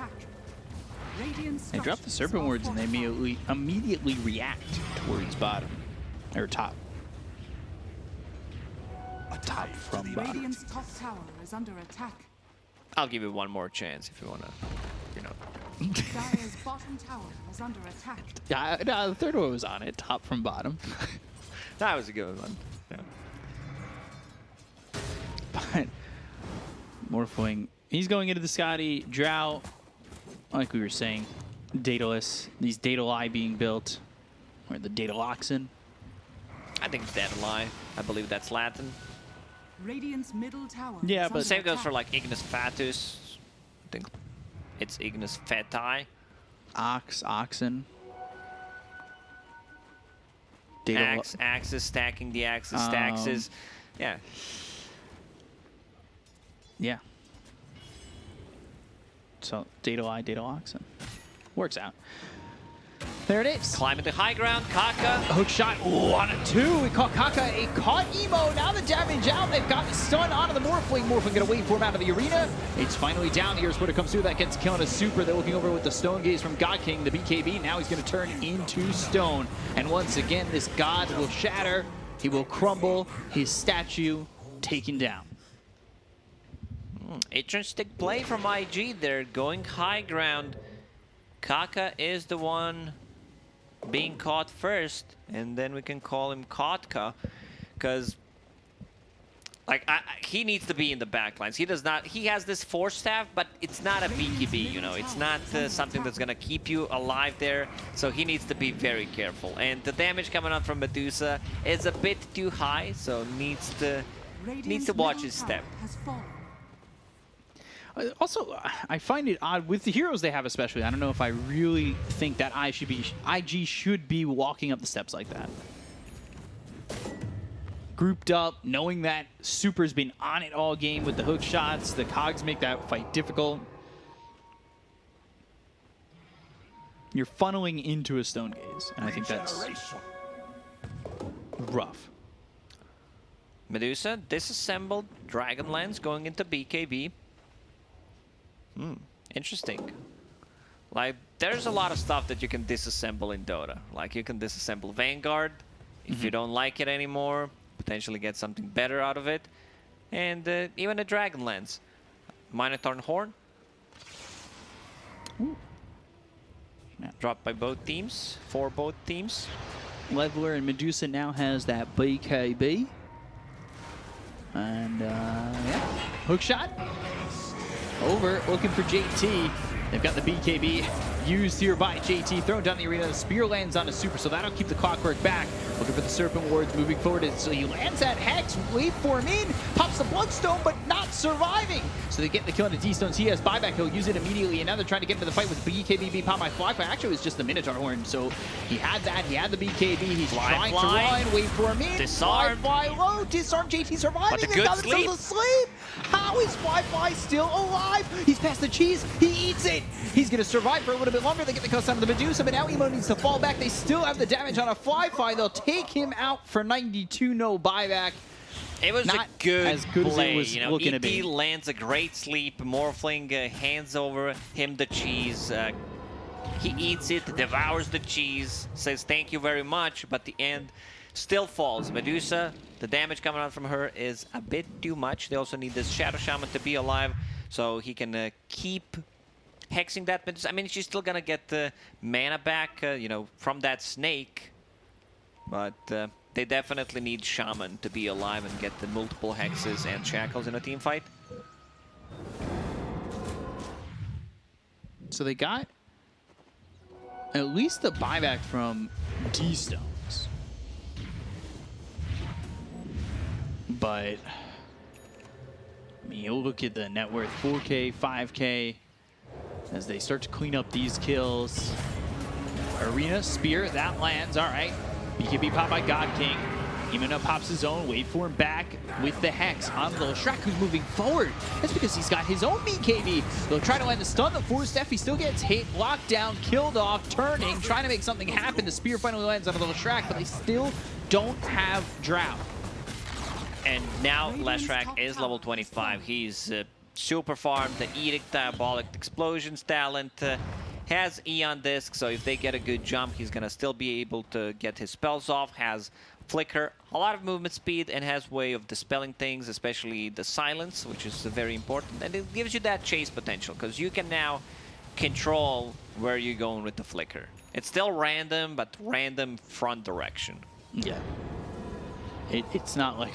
Speaker 1: They drop the Serpent Words and they immediately react towards bottom. Or top. Top from bottom.
Speaker 4: Radiant's top tower is under attack.
Speaker 2: I'll give you one more chance if you wanna, you know.
Speaker 4: Dire's bottom tower is under attack.
Speaker 1: Yeah, no, the third one was on it. Top from bottom.
Speaker 2: That was a good one. Yeah.
Speaker 1: But Morphwing, he's going into the Scotty. Drow, like we were saying, Daedalus, these Daedalai being built, or the Daedaloxen.
Speaker 2: I think it's Daedalai. I believe that's Latin.
Speaker 4: Radiant's middle tower.
Speaker 1: Yeah,
Speaker 4: is
Speaker 1: but
Speaker 4: under
Speaker 2: Same goes
Speaker 4: attack.
Speaker 2: for like Ignis Fatus. I think it's Ignis Fati.
Speaker 1: Oxen.
Speaker 2: Axes, stacking the axes, staxes. Yeah.
Speaker 1: Yeah. So Daedalai, Daedaloxen. Works out. There it is.
Speaker 2: Climbing the high ground, Kaka.
Speaker 1: Hook shot, ooh, on a 2. We caught Kaka a caught emo. Now the damage out. They've got the stun onto the Morphling. Morphling gonna wait for him out of the arena. It's finally down. Here's what it comes through. That gets killing a super. They're looking over with the Stone Gaze from God King, the BKB. Now he's gonna turn into stone. And once again, this god will shatter. He will crumble. His statue taken down.
Speaker 2: Interesting play from IG. They're going high ground. Kaka is the one being caught first, and then we can call him Kotka, because like he needs to be in the backlines. He does not. He has this force staff, but it's not a BKB. You know, it's not something that's gonna keep you alive there. So he needs to be very careful. And the damage coming out from Medusa is a bit too high, so needs to watch his step.
Speaker 4: Has fallen.
Speaker 1: Also, I find it odd with the heroes they have, especially. I don't know if I really think that IG should be walking up the steps like that. Grouped up, knowing that Super's been on it all game with the hook shots. The cogs make that fight difficult. You're funneling into a Stone Gaze, and I think that's rough.
Speaker 2: Medusa disassembled Dragonlance going into BKB. Interesting. Like, there's a lot of stuff that you can disassemble in Dota. Like, you can disassemble Vanguard if you don't like it anymore, potentially get something better out of it. And even a Dragonlance. Minotaur Horn. Dropped by both teams, for both teams.
Speaker 1: Leveler and Medusa now has that BKB. And, yeah. Hook shot. Over, looking for JT. They've got the BKB used here by JT, thrown down the arena. The spear lands on a super, so that'll keep the clockwork back. Looking for the Serpent Wards moving forward. So he lands that Hex, waveform in, pops the Bloodstone, but not surviving. So they get the kill on the D-Stones. He has buyback, he'll use it immediately, and now they're trying to get into the fight with BKB being popped by Fly. Actually, it was just the Minotaur Horn, so he had that, he had the BKB, he's trying to run, waveform in,
Speaker 2: disarm.
Speaker 1: Fly low, disarm, JT surviving,
Speaker 2: But the
Speaker 1: they've
Speaker 2: good
Speaker 1: got themselves asleep. How is Fly still alive? He's past the cheese, he eats it. He's gonna survive for a little bit longer. They get the cuss out of the Medusa, but now Emo needs to fall back. They still have the damage on a Fly. They'll take him out for 92, no buyback.
Speaker 2: It was
Speaker 1: Not
Speaker 2: a good,
Speaker 1: as good
Speaker 2: play.
Speaker 1: as it was
Speaker 2: you know,
Speaker 1: looking to
Speaker 2: EP
Speaker 1: be.
Speaker 2: lands a great sleep. Morphling hands over him the cheese. He eats it, devours the cheese, says thank you very much, but the end still falls. Medusa, the damage coming out from her is a bit too much. They also need this Shadow Shaman to be alive so he can keep hexing that Medusa. I mean, she's still gonna get the mana back, you know, from that snake, but they definitely need Shaman to be alive and get the multiple hexes and shackles in a team fight.
Speaker 1: So they got at least the buyback from D-Stones. But, I mean, you'll look at the net worth, 4K, 5K, as they start to clean up these kills. Arena Spear, that lands, all right. BKB pop by God King. Imuna pops his own, waveform back with the Hex on Little Shrek, who's moving forward. That's because he's got his own BKB. They'll try to land the stun, the forced F, he still gets hit, locked down, killed off, turning, trying to make something happen. The Spear finally lands on a Little Shrek, but they still don't have Drought.
Speaker 2: And now Leshrac is level 25. He's super farmed, the Edict, Diabolic Explosions talent, has Eon Disc, so if they get a good jump, he's gonna still be able to get his spells off, has Flicker, a lot of movement speed, and has way of dispelling things, especially the silence, which is very important. And it gives you that chase potential, because you can now control where you're going with the Flicker. It's still random, but random front direction.
Speaker 1: Yeah. It's not like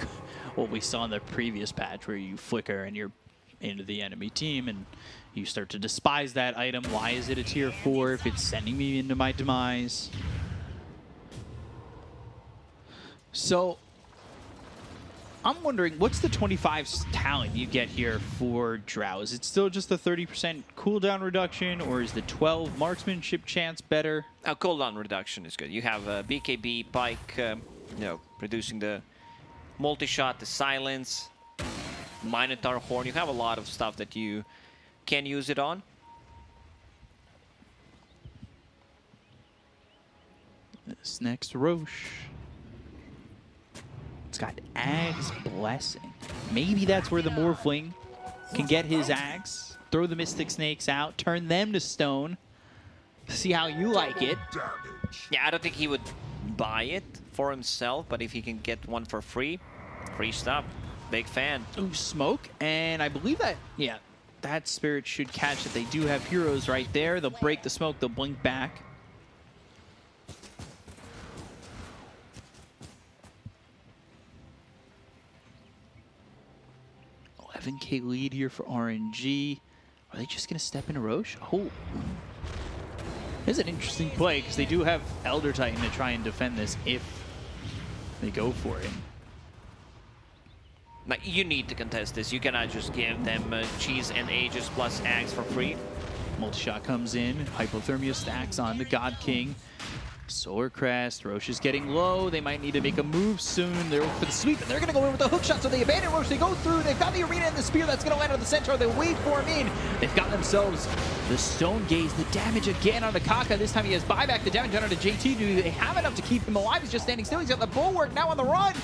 Speaker 1: what we saw in the previous patch where you flicker and you're into the enemy team and you start to despise that item. Why is it a tier 4 if it's sending me into my demise? So I'm wondering, what's the 25 talent you get here for Drow? Is it still just the 30% cooldown reduction, or is the 12 marksmanship chance better?
Speaker 2: Cooldown reduction is good. You have BKB, Pike, you know, reducing the multi-shot, the silence, Minotaur Horn. You have a lot of stuff that you can use it on.
Speaker 1: This next Roche. It's got Ag's Blessing. Maybe that's where the Morphling can get his Ags, throw the Mystic Snakes out, turn them to stone. See how you like it.
Speaker 2: Yeah, I don't think he would buy it for himself, but if he can get one for free, free stuff. Big fan.
Speaker 1: Ooh, smoke, and I believe that, yeah, that Spirit should catch it. They do have heroes right there. They'll break the smoke, they'll blink back. $11K lead here for RNG. Are they just going to step into Roche? Oh. This is an interesting play because they do have Elder Titan to try and defend this if they go for it.
Speaker 2: Now, you need to contest this. You cannot just give them cheese and Aegis plus Ags for free.
Speaker 1: Multi-shot comes in. Hypothermia stacks on the God King. Solar Crest. Roche is getting low. They might need to make a move soon. They're for the sweep, and they're going to go in with the hook shot. So they abandon Roche. They go through. They've got the arena and the spear that's going to land on the centaur. They wait for him in. They've got themselves the Stone Gaze. The damage again on the Kaka. This time he has buyback. The damage on to JT. Do they have enough to keep him alive? He's just standing still. He's got the bulwark now on the run.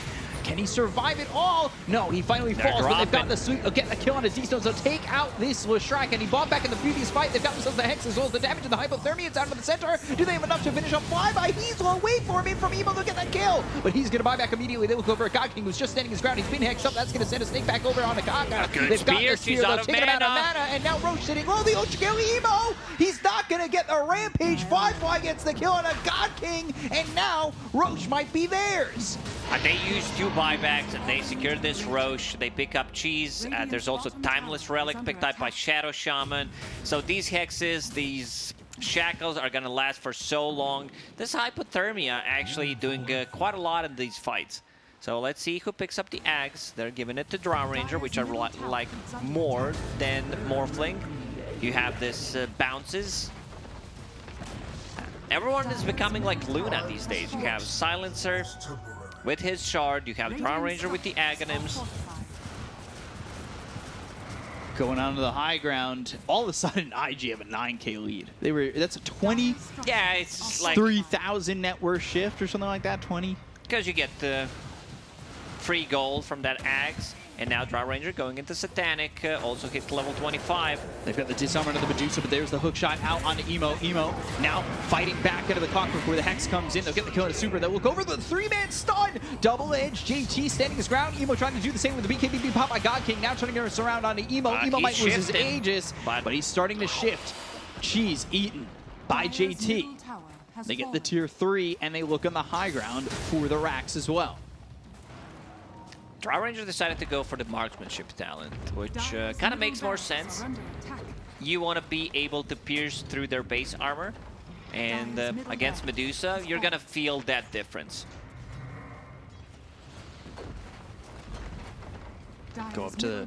Speaker 1: Can he survive it all? No, he finally falls, but they've got the sweep. Get the kill on his D-Stones. They'll take out this Leshrac, and he bought back in the previous fight. They've got themselves the Hex as well as the damage and the Hypothermia. It's out of the center. Do they have enough to finish up Flyby? He's low. Wait for him in from Emo. They'll get that kill, but he's going to buy back immediately. They look over at God King, who's just standing his ground. He's been hexed up. That's going to send a snake back over on the Kaka. They've got the spear. They'll take him out of mana, and now Roche sitting low. The Ultra Emo. He's not going to get the Rampage. Fly gets the kill on a God King, and now Roche might be theirs.
Speaker 2: They used 2 buybacks, and they secure this Roche. They pick up Cheese. There's also Timeless Relic picked up by Shadow Shaman. So these hexes, these shackles are going to last for so long. This Hypothermia actually doing quite a lot in these fights. So let's see who picks up the Ags. They're giving it to Drow Ranger, which I like more than Morphling. You have this bounces. Everyone is becoming like Luna these days. You have Silencer with his Shard. You have Drow Ranger with the Aghanims.
Speaker 1: Going on to the high ground, all of a sudden IG have a 9K lead. That's a 20.
Speaker 2: Yeah, it's like
Speaker 1: 3,000 net worth shift or something like that. 20.
Speaker 2: Because you get the free gold from that Axe. And now Drow Ranger going into Satanic, also hit level 25.
Speaker 1: They've got the disarm into the Medusa, but there's the hook shot out onto Emo. Emo now fighting back into the Cockroach where the Hex comes in. They'll get the kill on a Super. That will go over the 3-man stun. Double edge. JT standing his ground. Emo trying to do the same with the BKB pop by God King. Now trying to surround onto Emo. Emo might lose his Aegis, but he's starting to shift. Cheese eaten by JT. They get the tier 3, and they look on the high ground for the racks as well.
Speaker 2: Drow Ranger decided to go for the marksmanship talent, which kind of makes more sense. You want to be able to pierce through their base armor, and against Medusa, you're going to feel that difference.
Speaker 1: Go up to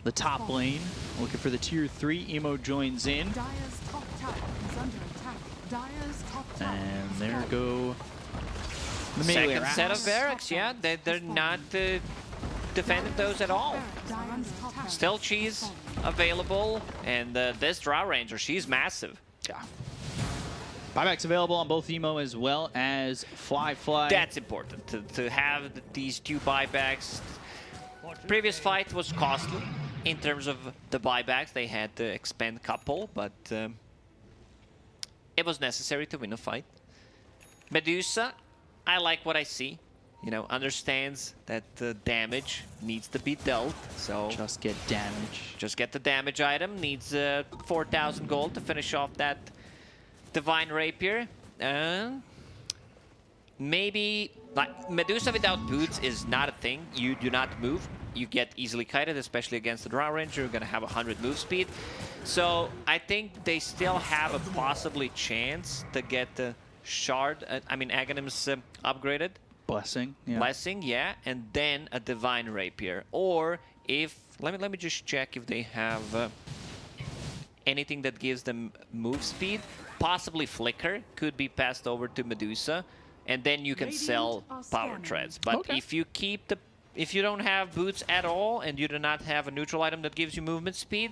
Speaker 1: the top lane, looking for the tier 3. Emo joins in. And there go the melee
Speaker 2: Second set of barracks, yeah. They're not defending those at all. Still Cheese available, and this Drow Ranger, she's massive.
Speaker 1: Yeah. Buybacks available on both Emo as well as Fly.
Speaker 2: That's important, to have these two buybacks. Previous fight was costly in terms of the buybacks. They had to expend a couple, but it was necessary to win a fight. Medusa, I like what I see. You know, understands that the damage needs to be dealt, so
Speaker 1: just get damage.
Speaker 2: Just get the damage item. Needs 4,000 gold to finish off that Divine Rapier. Maybe like Medusa without boots is not a thing. You do not move. You get easily kited, especially against the Drow Ranger. You're gonna have 100 move speed. So I think they still have a possibly chance to get the Shard, Aghanims upgraded.
Speaker 1: Blessing, yeah.
Speaker 2: Blessing, yeah, and then a Divine Rapier. Or if, let me just check if they have anything that gives them move speed. Possibly Flicker could be passed over to Medusa, and then you can sell Power Treads. But if you don't have boots at all, and you do not have a neutral item that gives you movement speed,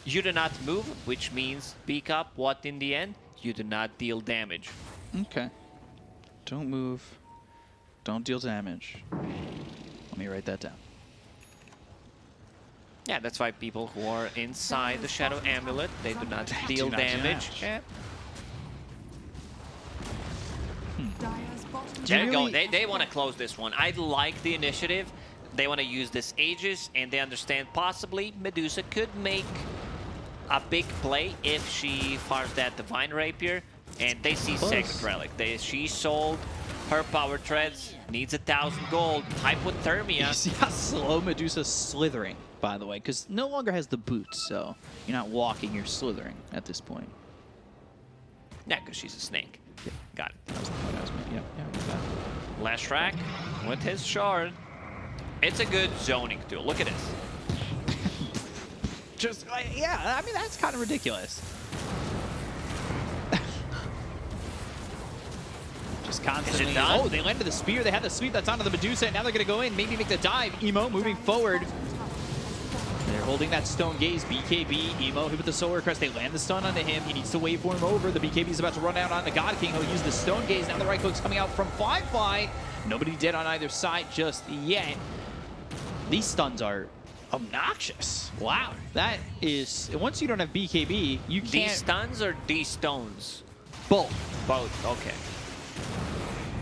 Speaker 2: you do not move, which means peek up what in the end? You do not deal damage.
Speaker 1: Okay. Don't move. Don't deal damage. Let me write that down.
Speaker 2: Yeah, that's why people who are inside the Shadow Amulet, they do not deal damage. Yeah. There you go. They want to close this one. I like the initiative. They want to use this Aegis, and they understand possibly Medusa could make a big play if she fires that Divine Rapier, and they see Sacred Relic. She sold her Power Treads, needs 1,000 gold. Hypothermia.
Speaker 1: You see how slow Medusa's slithering, by the way, because no longer has the boots, so you're not walking, you're slithering at this point.
Speaker 2: Yeah, because she's a snake.
Speaker 1: Yeah.
Speaker 2: Got it.
Speaker 1: That was the point I was making. Yeah,
Speaker 2: Lashrak with his Shard. It's a good zoning tool. Look at this.
Speaker 1: Just, yeah, I mean, that's kind of ridiculous. Just constantly.
Speaker 2: Is it done?
Speaker 1: Oh, they landed the spear. They had the sweep that's onto the Medusa, and now they're going to go in, maybe make the dive. Emo moving forward. They're holding that Stone Gaze. BKB, Emo hit with the Solar Crest. They land the stun onto him. He needs to waveform over. The BKB is about to run out onto God King. He'll use the Stone Gaze. Now the right hook's coming out from Fly. Nobody dead on either side just yet. These stuns are obnoxious. Wow. That is, once you don't have BKB, you can't.
Speaker 2: These stuns or these stones?
Speaker 1: Both.
Speaker 2: Both, okay.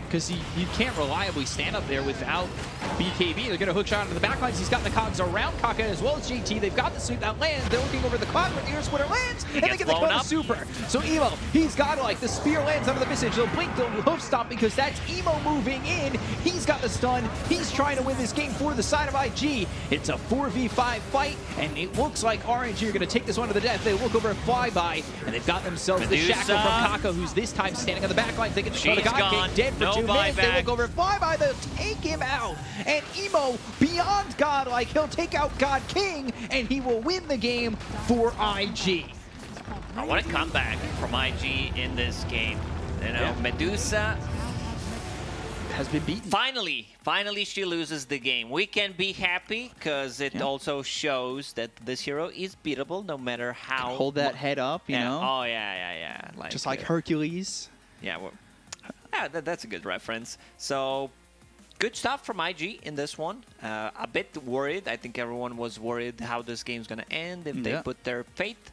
Speaker 1: because you can't reliably stand up there without BKB. They're going to hook shot into the backlines. He's got the cogs around Kaka as well as JT. They've got the sweep that lands. They're looking over the clock where the air splitter lands, and they get the Kona super. So Emo, he's got like the spear lands under the message. They'll blink, they'll hoof stomp because that's Emo moving in. He's got the stun. He's trying to win this game for the side of IG. It's a 4v5 fight, and it looks like RNG are going to take this one to the death. They look over a flyby, and they've got themselves the shackle from Kaka, who's this time standing on the backline. They get the God King dead for 2 minutes. They look over a flyby. They'll take him out. And Emo, beyond godlike, he'll take out God King, and he will win the game for IG.
Speaker 2: I want a comeback from IG in this game. You know, Medusa
Speaker 1: has been beaten.
Speaker 2: Finally she loses the game. We can be happy because it also shows that this hero is beatable no matter how.
Speaker 1: Hold that head up, you know?
Speaker 2: Oh, yeah. Like,
Speaker 1: just like Hercules.
Speaker 2: Yeah, well, that's a good reference. So, good stuff from IG in this one. A bit worried. I think everyone was worried how this game's going to end if they put their faith